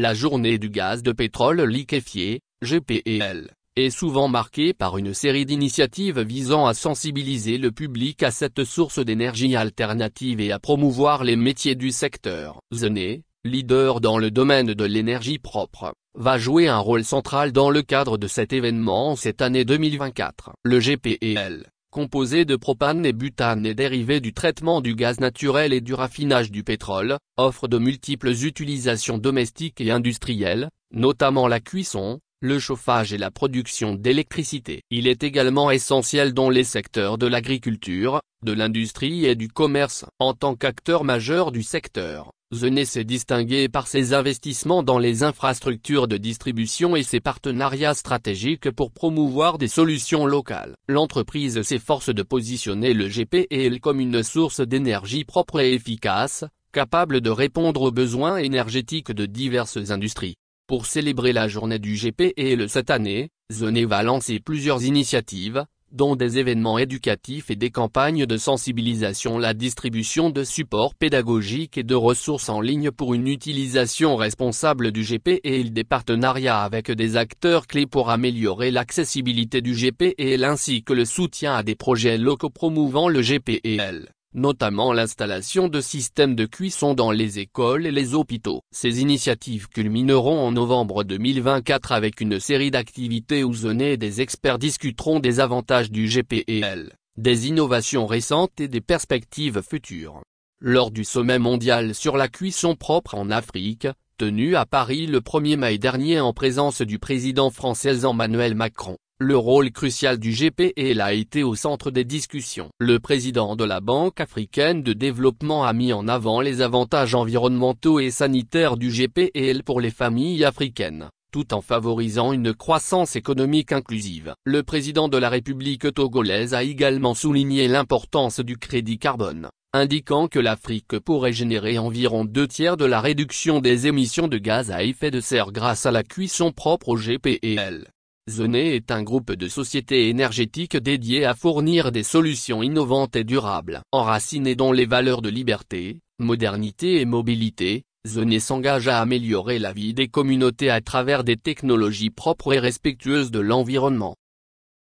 La journée du gaz de pétrole liquéfié, GPL, est souvent marquée par une série d'initiatives visant à sensibiliser le public à cette source d'énergie alternative et à promouvoir les métiers du secteur. Zenay, leader dans le domaine de l'énergie propre, va jouer un rôle central dans le cadre de cet événement en cette année 2024. Le GPL, composé de propane et butane et dérivé du traitement du gaz naturel et du raffinage du pétrole, offre de multiples utilisations domestiques et industrielles, notamment la cuisson, le chauffage et la production d'électricité. Il est également essentiel dans les secteurs de l'agriculture, de l'industrie et du commerce. En tant qu'acteur majeur du secteur, Zenay s'est distingué par ses investissements dans les infrastructures de distribution et ses partenariats stratégiques pour promouvoir des solutions locales. L'entreprise s'efforce de positionner le GPL comme une source d'énergie propre et efficace, capable de répondre aux besoins énergétiques de diverses industries. Pour célébrer la journée du GPL cette année, Zenay va lancer plusieurs initiatives, dont des événements éducatifs et des campagnes de sensibilisation, la distribution de supports pédagogiques et de ressources en ligne pour une utilisation responsable du GPL, des partenariats avec des acteurs clés pour améliorer l'accessibilité du GPL ainsi que le soutien à des projets locaux promouvant le GPL, notamment l'installation de systèmes de cuisson dans les écoles et les hôpitaux. Ces initiatives culmineront en novembre 2024 avec une série d'activités où Zenay et des experts discuteront des avantages du GPL, des innovations récentes et des perspectives futures. Lors du sommet mondial sur la cuisson propre en Afrique, tenu à Paris le 1er mai dernier en présence du président français Emmanuel Macron, le rôle crucial du GPL a été au centre des discussions. Le président de la Banque africaine de développement a mis en avant les avantages environnementaux et sanitaires du GPL pour les familles africaines, tout en favorisant une croissance économique inclusive. Le président de la République togolaise a également souligné l'importance du crédit carbone, indiquant que l'Afrique pourrait générer environ 2/3 de la réduction des émissions de gaz à effet de serre grâce à la cuisson propre au GPL. Zenay est un groupe de sociétés énergétiques dédié à fournir des solutions innovantes et durables. Enraciné dans les valeurs de liberté, modernité et mobilité, Zenay s'engage à améliorer la vie des communautés à travers des technologies propres et respectueuses de l'environnement.